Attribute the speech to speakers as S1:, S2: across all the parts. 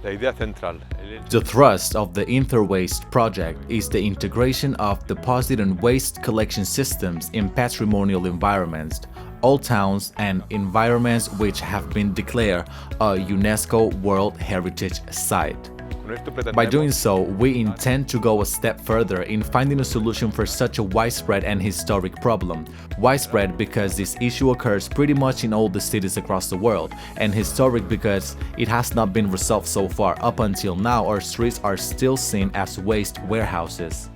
S1: La idea central.
S2: The thrust of the Intherwaste project is the integration of deposit and waste collection systems in patrimonial environments, all towns and environments which have been declared a UNESCO World Heritage Site. By doing so, we intend to go a step further in finding a solution for such a widespread and historic problem. Widespread because this issue occurs pretty much in all the cities across the world, and historic because it has not been resolved so far. Up until now, our streets are still seen as waste warehouses.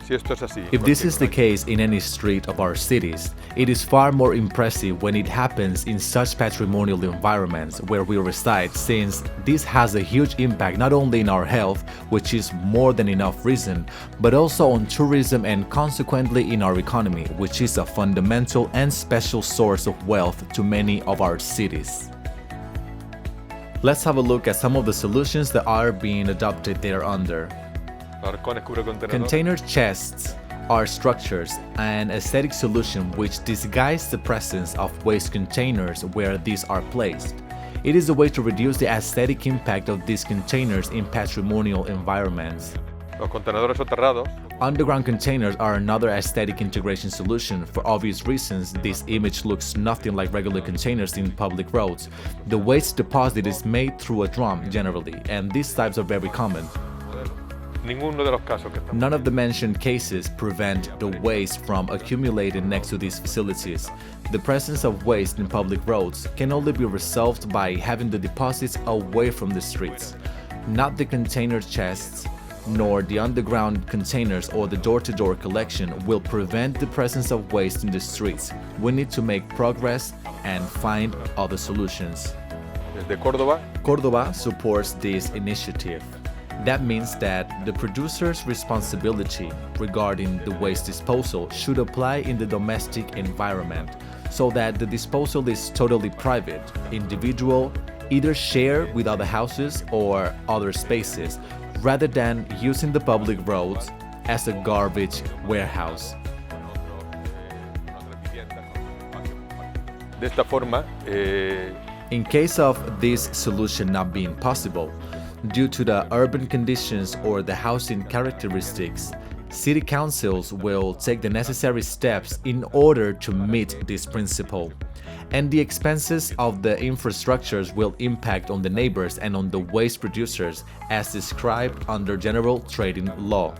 S2: If this is the case in any street of our cities, it is far more impressive when it happens in such patrimonial environments where we reside, since this has a huge impact not only in our health, which is more than enough reason, but also on tourism and consequently in our economy, which is a fundamental and special source of wealth to many of our cities. Let's have a look at some of the solutions that are being adopted thereunder. Container chests are structures and aesthetic solution which disguise the presence of waste containers where these are placed. It is a way to reduce the aesthetic impact of these containers in patrimonial environments. Underground containers are another aesthetic integration solution. For obvious reasons, this image looks nothing like regular containers in public roads. The waste deposit is made through a drum generally, and these types are very common. None of the mentioned cases prevent the waste from accumulating next to these facilities. The presence of waste in public roads can only be resolved by having the deposits away from the streets. Not the container chests, nor the underground containers or the door-to-door collection will prevent the presence of waste in the streets. We need to make progress and find other solutions. Córdoba supports this initiative. That means that the producer's responsibility regarding the waste disposal should apply in the domestic environment, so that the disposal is totally private, individual, either shared with other houses or other spaces, rather than using the public roads as a garbage warehouse. In case of this solution not being possible, due to the urban conditions or the housing characteristics, city councils will take the necessary steps in order to meet this principle. And the expenses of the infrastructures will impact on the neighbors and on the waste producers as described under general trading law.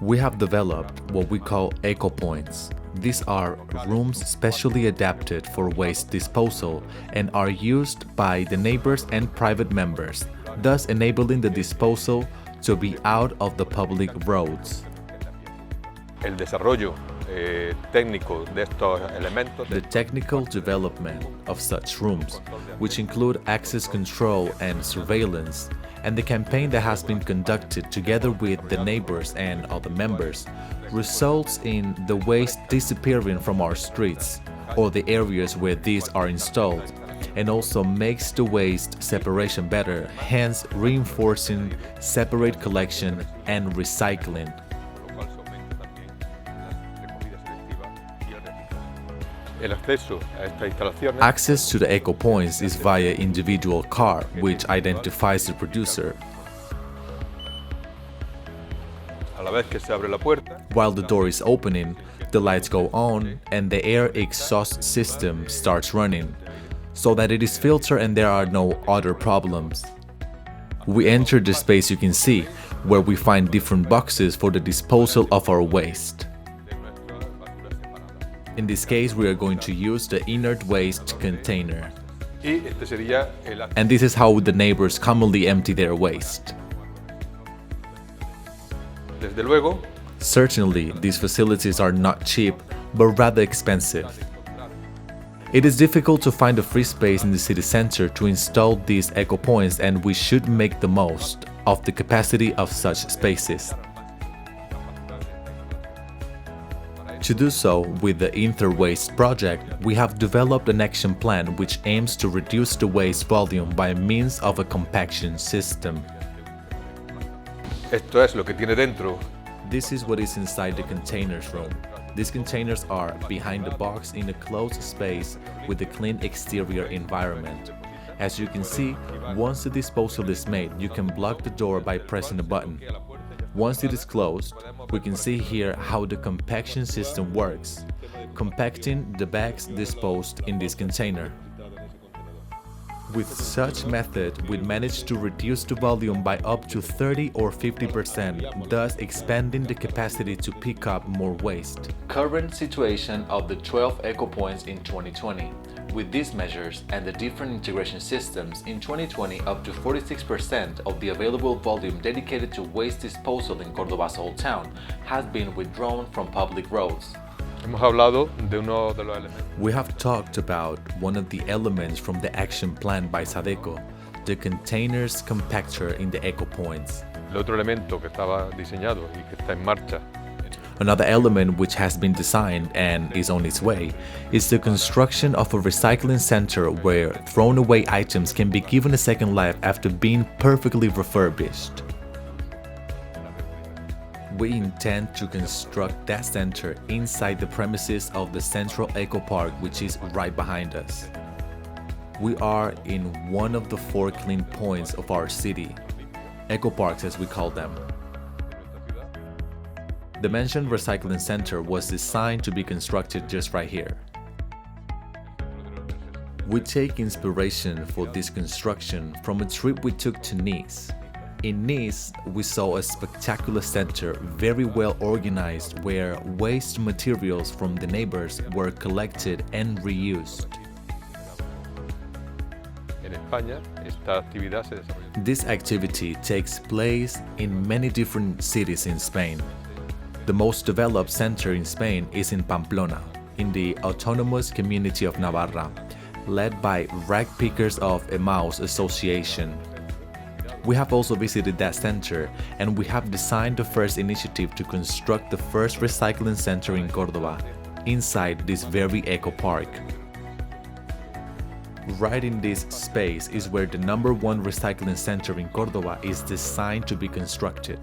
S2: We have developed what we call Ecopoints. These are rooms specially adapted for waste disposal and are used by the neighbors and private members, thus enabling the disposal to be out of the public roads. The technical development of such rooms, which include access control and surveillance, and the campaign that has been conducted together with the neighbors and other members, results in the waste disappearing from our streets or the areas where these are installed, and also makes the waste separation better, hence reinforcing separate collection and recycling. Access to the Ecopoints is via individual car, which identifies the producer. While the door is opening, the lights go on and the air exhaust system starts running, so that it is filtered and there are no other problems. We enter the space you can see, where we find different boxes for the disposal of our waste. In this case, we are going to use the inert waste container. And this is how the neighbors commonly empty their waste. Certainly, these facilities are not cheap, but rather expensive. It is difficult to find a free space in the city center to install these Ecopoints, and we should make the most of the capacity of such spaces. To do so, with the Intherwaste project, we have developed an action plan which aims to reduce the waste volume by means of a compaction system. This is what is inside the containers room. These containers are behind the box in a closed space with a clean exterior environment. As you can see, once the disposal is made, you can block the door by pressing a button. Once it is closed, we can see here how the compaction system works, compacting the bags disposed in this container. With such method, we managed to reduce the volume by up to 30 or 50%, thus expanding the capacity to pick up more waste. Current situation of the 12 Ecopoints in 2020. With these measures and the different integration systems, in 2020 up to 46% of the available volume dedicated to waste disposal in Córdoba's Old Town has been withdrawn from public roads. We have talked about one of the elements from the action plan by Sadeco, the containers compactor in the Ecopoints. Another element which has been designed and is on its way is the construction of a recycling center where thrown away items can be given a second life after being perfectly refurbished. We intend to construct that center inside the premises of the Central Eco Park, which is right behind us. We are in one of the 4 clean points of our city, Eco Parks as we call them. The mentioned recycling center was designed to be constructed just right here. We take inspiration for this construction from a trip we took to Nice. In Nice, we saw a spectacular center very well organized where waste materials from the neighbors were collected and reused. This activity takes place in many different cities in Spain. The most developed center in Spain is in Pamplona, in the autonomous community of Navarra, led by rag pickers of Emmaus Association. We have also visited that center, and we have designed the first initiative to construct the first recycling center in Córdoba, inside this very eco park. Right in this space is where the #1 recycling center in Córdoba is designed to be constructed.